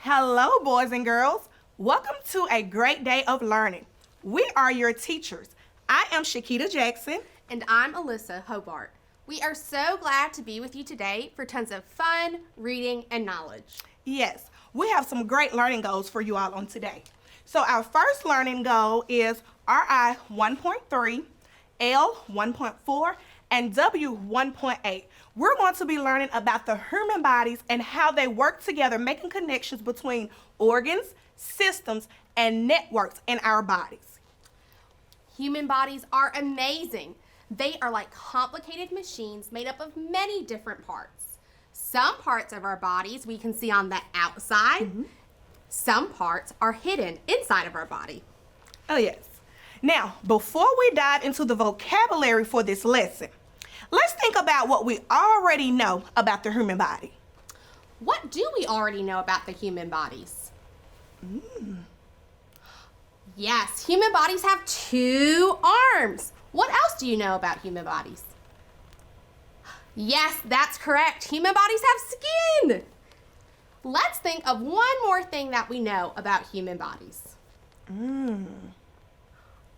Hello, boys and girls. Welcome to a great day of learning. We are your teachers. I am Shakita Jackson. And I'm Alissa Hobart. We are so glad to be with you today for tons of fun, reading, and knowledge. Yes, we have some great learning goals for you all on today. So our first learning goal is RI 1.3, L 1.4, and W 1.8. We're going to be learning about the human bodies and how they work together, making connections between organs, systems, and networks in our bodies. Human bodies are amazing. They are like complicated machines made up of many different parts. Some parts of our bodies we can see on the outside. Some parts are hidden inside of our body. Oh, yes. Now, before we dive into the vocabulary for this lesson, let's think about what we already know about the human body. What do we already know about the human bodies? Yes, human bodies have 2 arms. What else do you know about human bodies? Yes, that's correct. Human bodies have skin. Let's think of one more thing that we know about human bodies.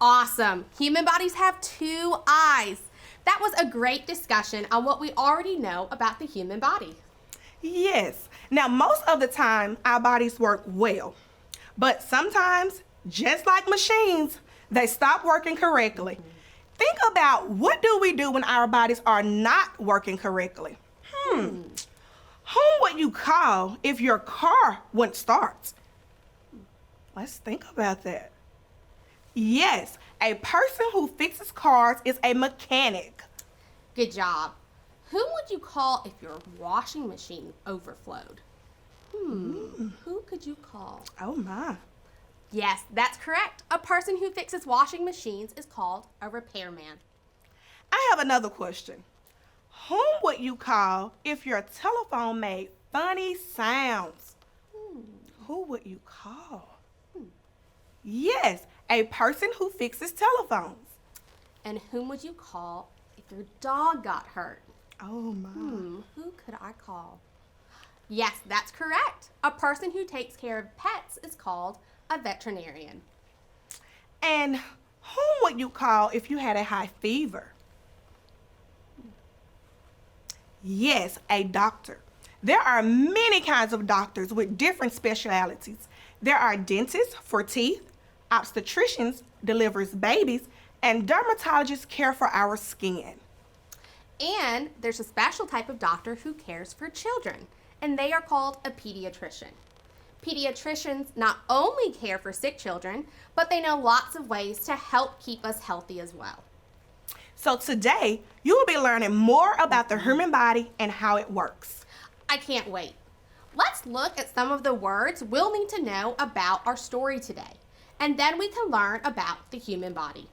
Awesome. Human bodies have 2 eyes. That was a great discussion on what we already know about the human body. Yes. Now, most of the time, our bodies work well. But sometimes, just like machines, they stop working correctly. Think about, what do we do when our bodies are not working correctly? Whom would you call if your car wouldn't start? Let's think about that. Yes, a person who fixes cars is a mechanic. Good job. Who would you call if your washing machine overflowed? Who could you call? Oh my. Yes, that's correct. A person who fixes washing machines is called a repairman. I have another question. Whom would you call if your telephone made funny sounds? Who would you call? Yes, a person who fixes telephones. And whom would you call if your dog got hurt? Oh my. Who could I call? Yes, that's correct. A person who takes care of pets is called a veterinarian. And whom would you call if you had a high fever? Yes, a doctor. There are many kinds of doctors with different specialties. There are dentists for teeth, obstetricians delivers babies, and dermatologists care for our skin. And there's a special type of doctor who cares for children, and they are called a pediatrician. Pediatricians not only care for sick children, but they know lots of ways to help keep us healthy as well. So today, you will be learning more about the human body and how it works. I can't wait. Let's look at some of the words we'll need to know about our story today, and then we can learn about the human body.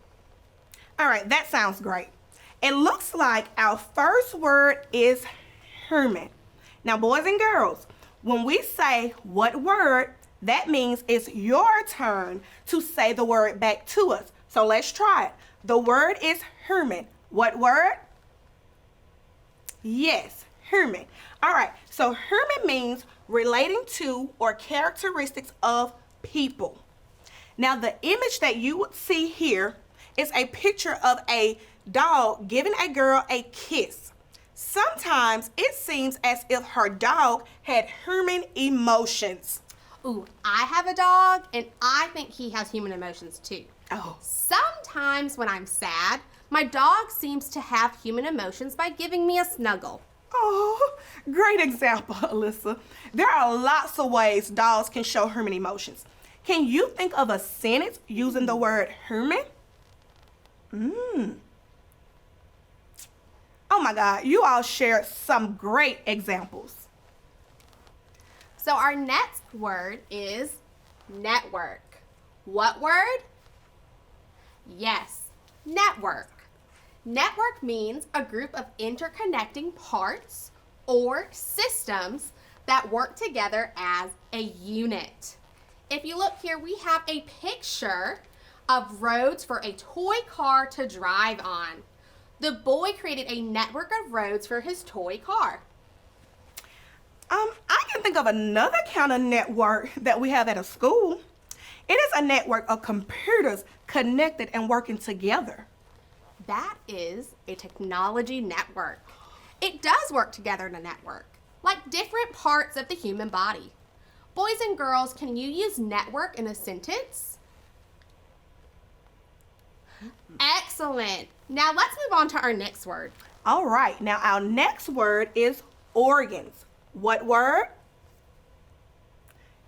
All right, that sounds great. It looks like our first word is human. Now, boys and girls, when we say what word, that means it's your turn to say the word back to us. So let's try it. The word is human. What word? Yes, human. All right, so human means relating to or characteristics of people. Now, the image that you would see here is a picture of a dog giving a girl a kiss. Sometimes it seems as if her dog had human emotions. Ooh, I have a dog, and I think he has human emotions too. Oh. Sometimes when I'm sad, my dog seems to have human emotions by giving me a snuggle. Oh, great example, Alissa. There are lots of ways dogs can show human emotions. Can you think of a sentence using the word human? Oh my God, you all shared some great examples. So our next word is network. What word? Yes, network. Network means a group of interconnecting parts or systems that work together as a unit. If you look here, we have a picture of roads for a toy car to drive on. The boy created a network of roads for his toy car. I can think of another kind of network that we have at a school. It is a network of computers connected and working together. That is a technology network. It does work together in a network, like different parts of the human body. Boys and girls, can you use network in a sentence? Excellent. Now let's move on to our next word. All right, now our next word is organs. What word?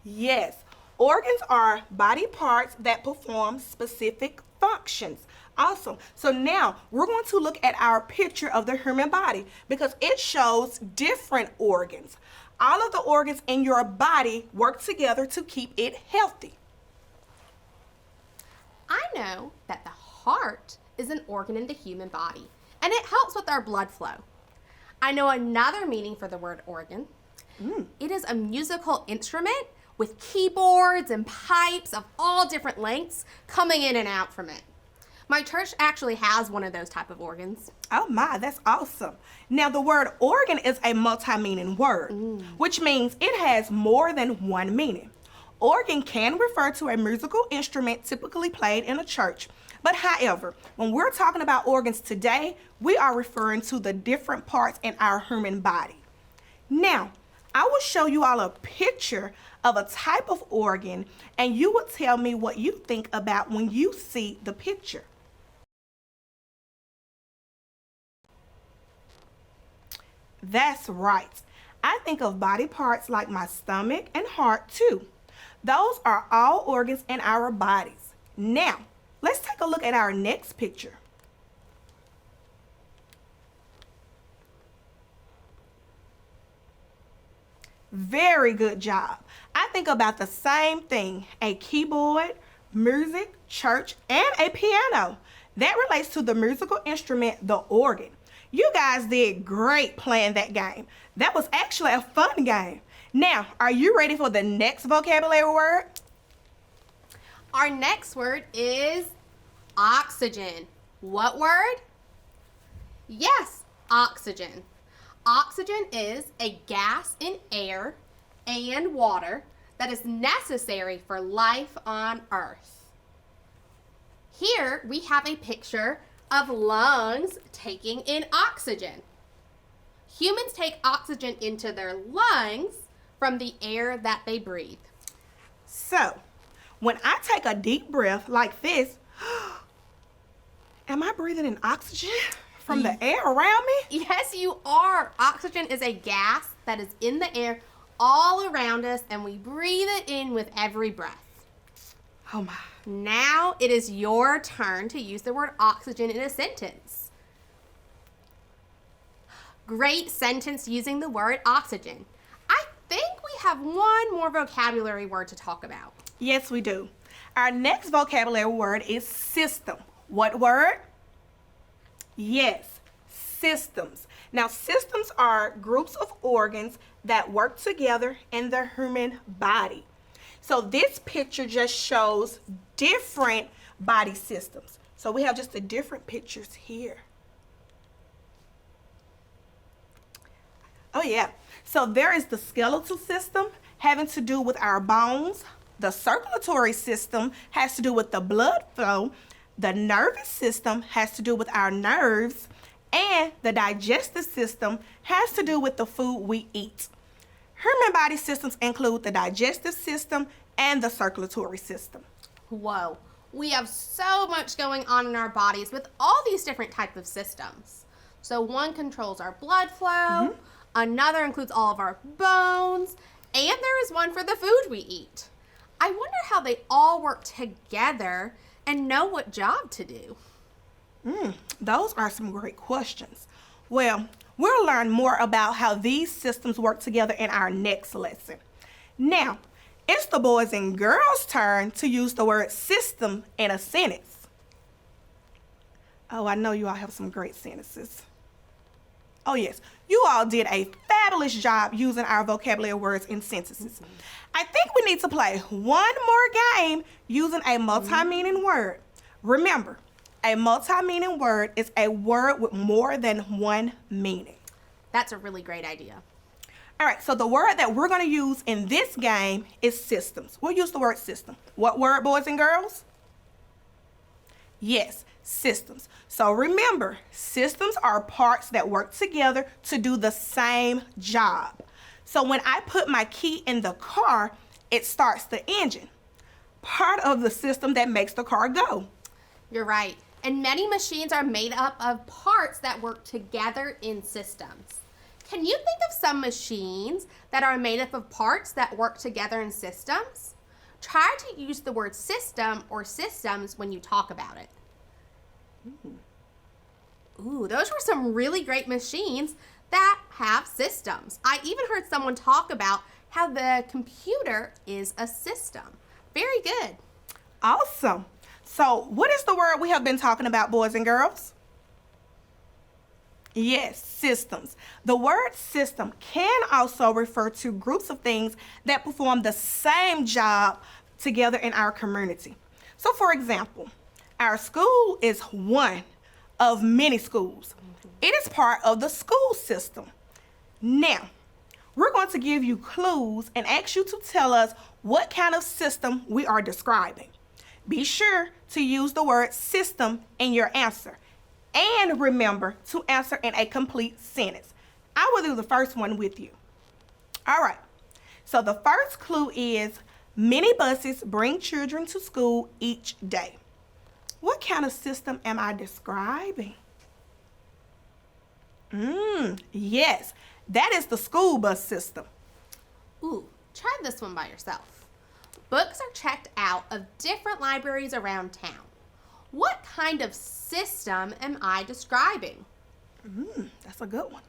Yes, organs are body parts that perform specific functions. Awesome. So now we're going to look at our picture of the human body because it shows different organs. All of the organs in your body work together to keep it healthy. I know that the heart is an organ in the human body, and it helps with our blood flow. I know another meaning for the word organ. It is a musical instrument with keyboards and pipes of all different lengths coming in and out from it. My church actually has one of those type of organs. Oh my, that's awesome. Now the word organ is a multi-meaning word, which means it has more than one meaning. Organ can refer to a musical instrument typically played in a church. But however, when we're talking about organs today, we are referring to the different parts in our human body. Now, I will show you all a picture of a type of organ, and you will tell me what you think about when you see the picture. That's right. I think of body parts like my stomach and heart too. Those are all organs in our bodies. Now, let's take a look at our next picture. Very good job. I think about the same thing, a keyboard, music, church, and a piano. That relates to the musical instrument, the organ. You guys did great playing that game. That was actually a fun game. Now, are you ready for the next vocabulary word? Our next word is oxygen. What word? Yes, oxygen. Oxygen is a gas in air and water that is necessary for life on Earth. Here we have a picture of lungs taking in oxygen. Humans take oxygen into their lungs from the air that they breathe. So, when I take a deep breath like this, am I breathing in oxygen from the air around me? Yes, you are. Oxygen is a gas that is in the air all around us, and we breathe it in with every breath. Oh my. Now it is your turn to use the word oxygen in a sentence. Great sentence using the word oxygen. I think we have one more vocabulary word to talk about. Yes, we do. Our next vocabulary word is system. What word? Yes, systems. Now, systems are groups of organs that work together in the human body. So this picture just shows different body systems. So we have just the different pictures here. Oh yeah. So there is the skeletal system having to do with our bones. The circulatory system has to do with the blood flow. The nervous system has to do with our nerves. And the digestive system has to do with the food we eat. Human body systems include the digestive system and the circulatory system. Whoa, we have so much going on in our bodies with all these different types of systems. So one controls our blood flow, another includes all of our bones, and there is one for the food we eat. I wonder how they all work together and know what job to do. Those are some great questions. Well, we'll learn more about how these systems work together in our next lesson. Now, it's the boys and girls' turn to use the word system in a sentence. Oh, I know you all have some great sentences. Oh yes, you all did a fabulous job using our vocabulary words in sentences. I think we need to play one more game using a multi-meaning word. Remember, a multi-meaning word is a word with more than one meaning. That's a really great idea. All right, so the word that we're going to use in this game is systems. We'll use the word system. What word, boys and girls? Yes, systems. So remember, systems are parts that work together to do the same job. So when I put my key in the car, it starts the engine, part of the system that makes the car go. You're right. And many machines are made up of parts that work together in systems. Can you think of some machines that are made up of parts that work together in systems? Try to use the word system or systems when you talk about it. Ooh, those were some really great machines that have systems. I even heard someone talk about how the computer is a system. Very good. Awesome. So what is the word we have been talking about, boys and girls? Yes, systems. The word system can also refer to groups of things that perform the same job together in our community. So for example, our school is one of many schools. It is part of the school system. Now, we're going to give you clues and ask you to tell us what kind of system we are describing. Be sure to use the word system in your answer. And remember to answer in a complete sentence. I will do the first one with you. All right. So the first clue is many buses bring children to school each day. What kind of system am I describing? Yes, that is the school bus system. Ooh, try this one by yourself. Books are checked out of different libraries around town. What kind of system am I describing? That's a good one.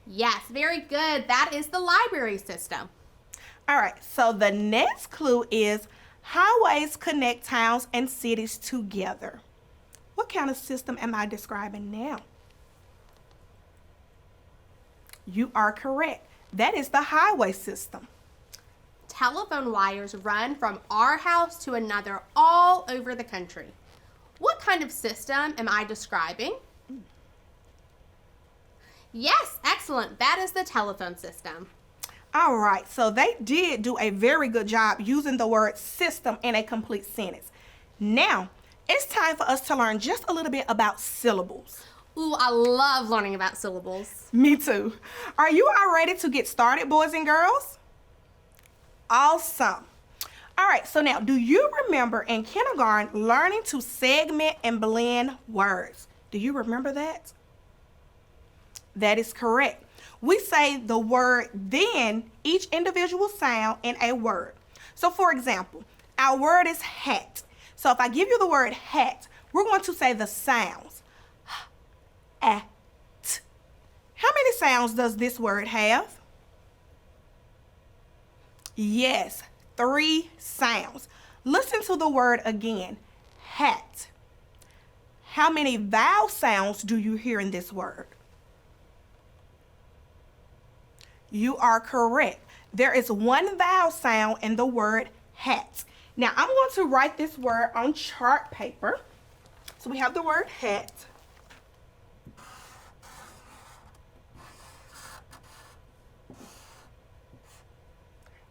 Yes, very good. That is the library system. All right, so the next clue is highways connect towns and cities together. What kind of system am I describing now? You are correct. That is the highway system. Telephone wires run from our house to another all over the country. What kind of system am I describing? Yes, excellent. That is the telephone system. All right, so they did do a very good job using the word system in a complete sentence. Now, it's time for us to learn just a little bit about syllables. Ooh, I love learning about syllables. Me too. Are you all ready to get started, boys and girls? Awesome. All right, so now, do you remember in kindergarten learning to segment and blend words? Do you remember that? That is correct. We say the word then each individual sound in a word. So for example, our word is hat. So if I give you the word hat, we're going to say the sounds. At. How many sounds does this word have? Yes, 3 sounds. Listen to the word again, hat. How many vowel sounds do you hear in this word? You are correct. There is 1 vowel sound in the word hat. Now I'm going to write this word on chart paper. So we have the word hat.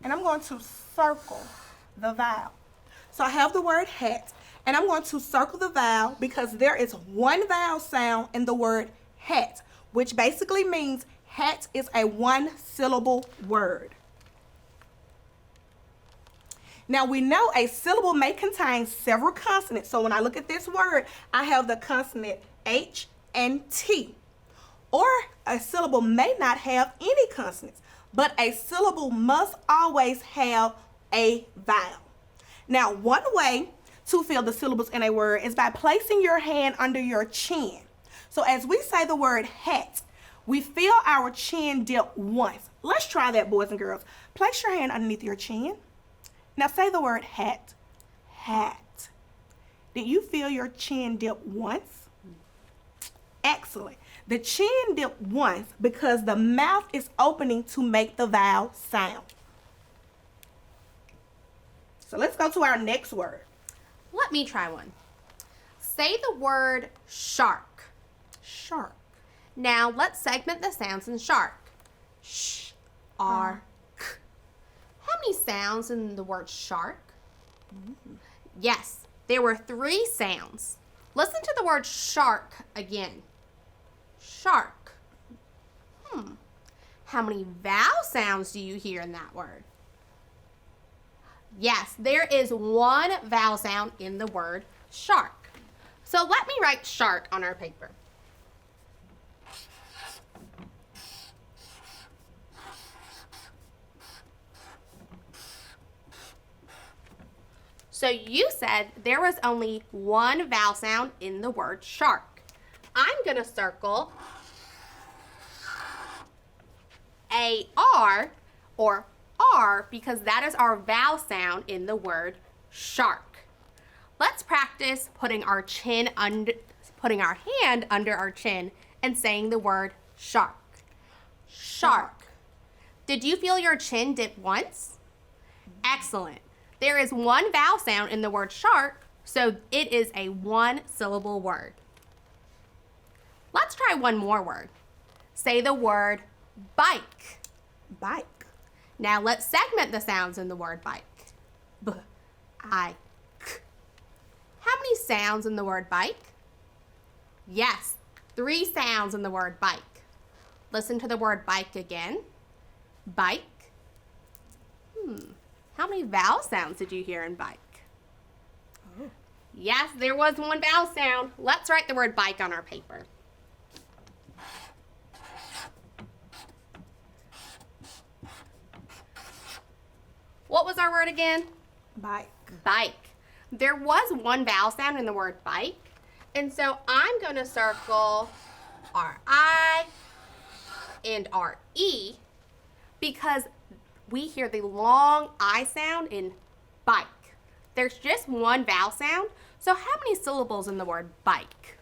And I'm going to circle the vowel. So I have the word hat, and I'm going to circle the vowel because there is 1 vowel sound in the word hat, which basically means hat is a 1-syllable word. Now we know a syllable may contain several consonants. So when I look at this word, I have the consonant H and T. Or a syllable may not have any consonants, but a syllable must always have a vowel. Now, one way to fill the syllables in a word is by placing your hand under your chin. So as we say the word hat, we feel our chin dip once. Let's try that, boys and girls. Place your hand underneath your chin. Now say the word hat. Hat. Did you feel your chin dip once? Excellent. The chin dip once because the mouth is opening to make the vowel sound. So let's go to our next word. Let me try one. Say the word shark. Shark. Now let's segment the sounds in shark. Sh, R, K. How many sounds in the word shark? Yes, there were 3 sounds. Listen to the word shark again. Shark. How many vowel sounds do you hear in that word? Yes, there is 1 vowel sound in the word shark. So let me write shark on our paper. So you said there was only 1 vowel sound in the word shark. I'm going to circle A-R or R because that is our vowel sound in the word shark. Let's practice putting our hand under our chin and saying the word shark. Shark. Did you feel your chin dip once? Excellent. There is 1 vowel sound in the word shark, so it is a 1-syllable word. Let's try one more word. Say the word bike. Bike. Now let's segment the sounds in the word bike. B, I, K. How many sounds in the word bike? Yes, 3 sounds in the word bike. Listen to the word bike again. Bike. How many vowel sounds did you hear in bike? Oh. Yes, there was 1 vowel sound. Let's write the word bike on our paper. What was our word again? Bike. Bike. There was 1 vowel sound in the word bike, and so I'm going to circle our I and our E because we hear the long I sound in bike. There's just 1 vowel sound, so how many syllables in the word bike?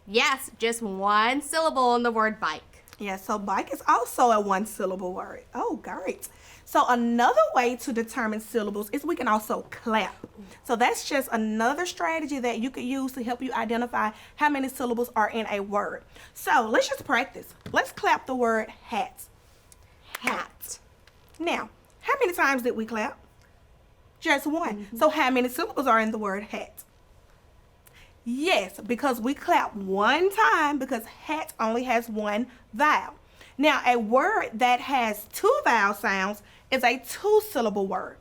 Yes, just 1 syllable in the word bike. Yeah, so bike is also a 1-syllable word. Oh, great. So another way to determine syllables is we can also clap. So that's just another strategy that you could use to help you identify how many syllables are in a word. So let's just practice. Let's clap the word hat. Hat. Now, how many times did we clap? Just 1. So how many syllables are in the word hat? Yes, because we clap 1 time because hat only has 1 vowel. Now, a word that has 2 vowel sounds is a 2-syllable word.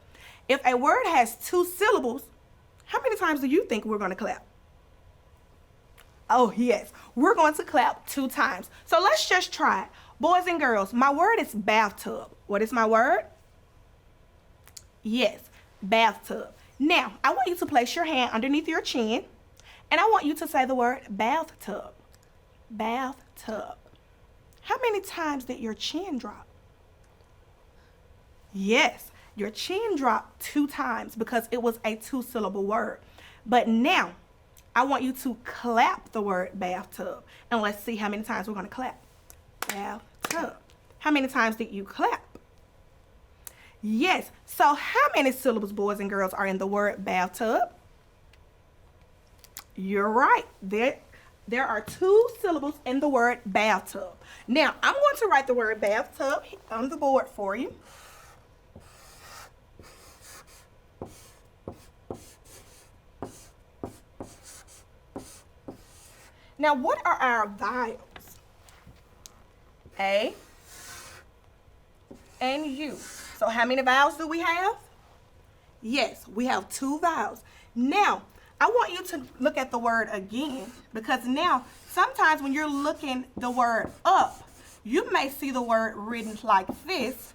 If a word has 2 syllables, how many times do you think we're going to clap? Oh, yes, we're going to clap 2 times. So let's just try it. Boys and girls, my word is bathtub. What is my word? Yes, bathtub. Now, I want you to place your hand underneath your chin, and I want you to say the word bathtub. Bathtub. How many times did your chin drop? Yes, your chin dropped 2 times because it was a 2-syllable word. But now, I want you to clap the word bathtub. And let's see how many times we're going to clap. Bathtub. How many times did you clap? Yes. So how many syllables, boys and girls, are in the word bathtub? You're right. There are 2 syllables in the word bathtub. Now, I'm going to write the word bathtub on the board for you. Now, what are our vowels? A and U. So how many vowels do we have? Yes, we have 2 vowels. Now, I want you to look at the word again because now sometimes when you're looking the word up, you may see the word written like this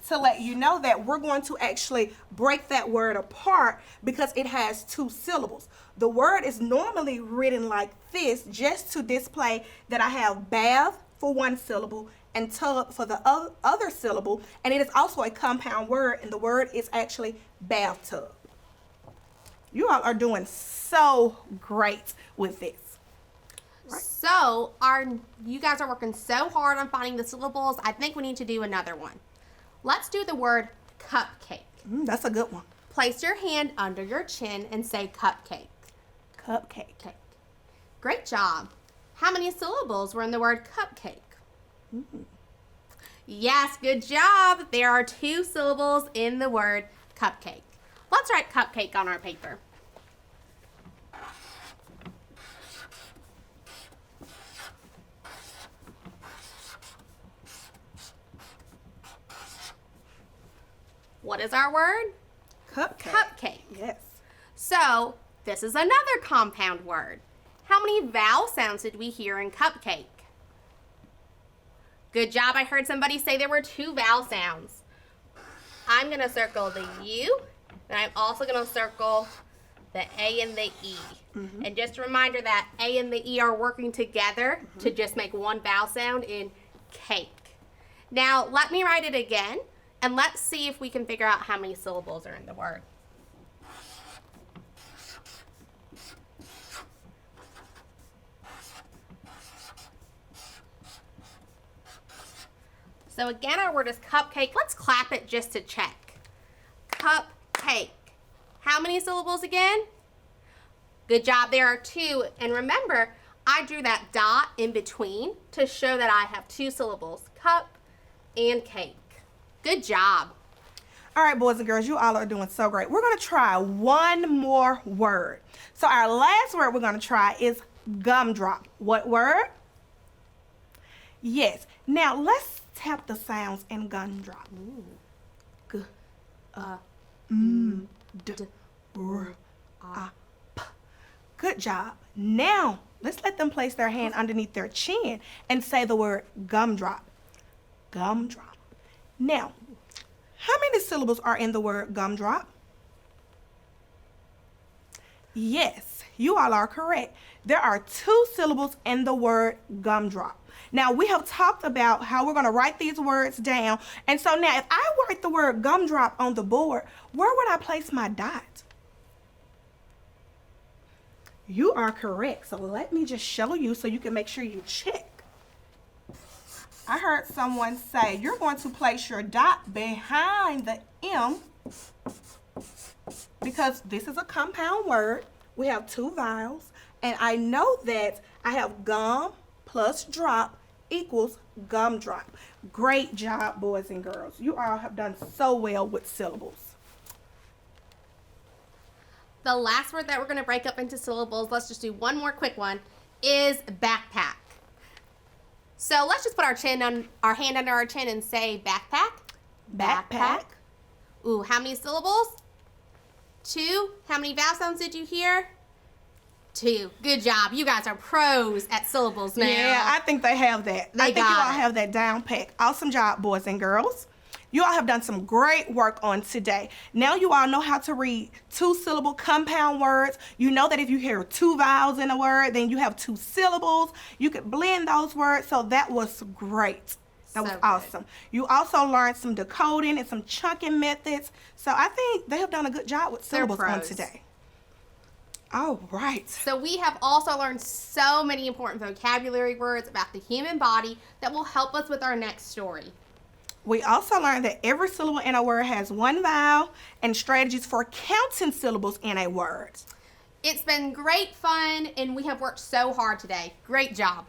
to let you know that we're going to actually break that word apart because it has 2 syllables. The word is normally written like this just to display that I have bath for 1 syllable and tub for the other syllable, and it is also a compound word, and the word is actually bathtub. You all are doing so great with this. Right. So, you guys are working so hard on finding the syllables. I think we need to do another one. Let's do the word cupcake. That's a good one. Place your hand under your chin and say cupcake. Cupcake. Cake. Great job. How many syllables were in the word cupcake? Yes, good job. There are 2 syllables in the word cupcake. Let's write cupcake on our paper. What is our word? Cupcake. Cupcake. Yes. So, this is another compound word. How many vowel sounds did we hear in cupcake? Good job. I heard somebody say there were 2 vowel sounds. I'm going to circle the U, and I'm also going to circle the A and the E. And just a reminder that A and the E are working together to just make one vowel sound in cake. Now, let me write it again, and let's see if we can figure out how many syllables are in the word. So again, our word is cupcake. Let's clap it just to check. Cupcake. How many syllables again? Good job, there are 2. And remember, I drew that dot in between to show that I have 2 syllables, cup and cake. Good job. All right, boys and girls, you all are doing so great. We're going to try one more word. So our last word we're going to try is gumdrop. What word? Yes. Now, let's tap the sounds in gumdrop. G, d, r, p. Good job. Now, let's let them place their hand underneath their chin and say the word gumdrop. Gumdrop. Now, how many syllables are in the word gumdrop? Yes, you all are correct. There are 2 syllables in the word gumdrop. Now, we have talked about how we're going to write these words down. And so now, if I write the word gumdrop on the board, where would I place my dot? You are correct. So let me just show you so you can make sure you check. I heard someone say you're going to place your dot behind the M because this is a compound word. We have 2 vowels, and I know that I have gum plus drop equals gumdrop. Great job, boys and girls. You all have done so well with syllables. The last word that we're going to break up into syllables, let's just do one more quick one, is backpack. So let's just put our hand under our chin and say backpack. Backpack. Ooh, how many syllables? 2. How many vowel sounds did you hear? 2. Good job. You guys are pros at syllables now. Yeah, I think they have that. I think you all have that down pat. Awesome job, boys and girls. You all have done some great work on today. Now you all know how to read 2-syllable compound words. You know that if you hear 2 vowels in a word, then you have 2 syllables. You could blend those words, so that was great. That was awesome. You also learned some decoding and some chunking methods. So I think they have done a good job with syllables on today. All right. So we have also learned so many important vocabulary words about the human body that will help us with our next story. We also learned that every syllable in a word has 1 vowel and strategies for counting syllables in a word. It's been great fun, and we have worked so hard today. Great job.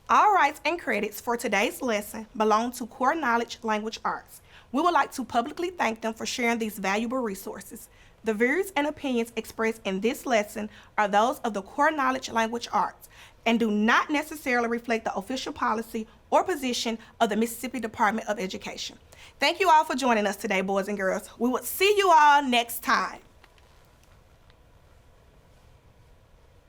All rights and credits for today's lesson belong to Core Knowledge Language Arts. We would like to publicly thank them for sharing these valuable resources. The views and opinions expressed in this lesson are those of the Core Knowledge Language Arts and do not necessarily reflect the official policy or position of the Mississippi Department of Education. Thank you all for joining us today, boys and girls. We will see you all next time.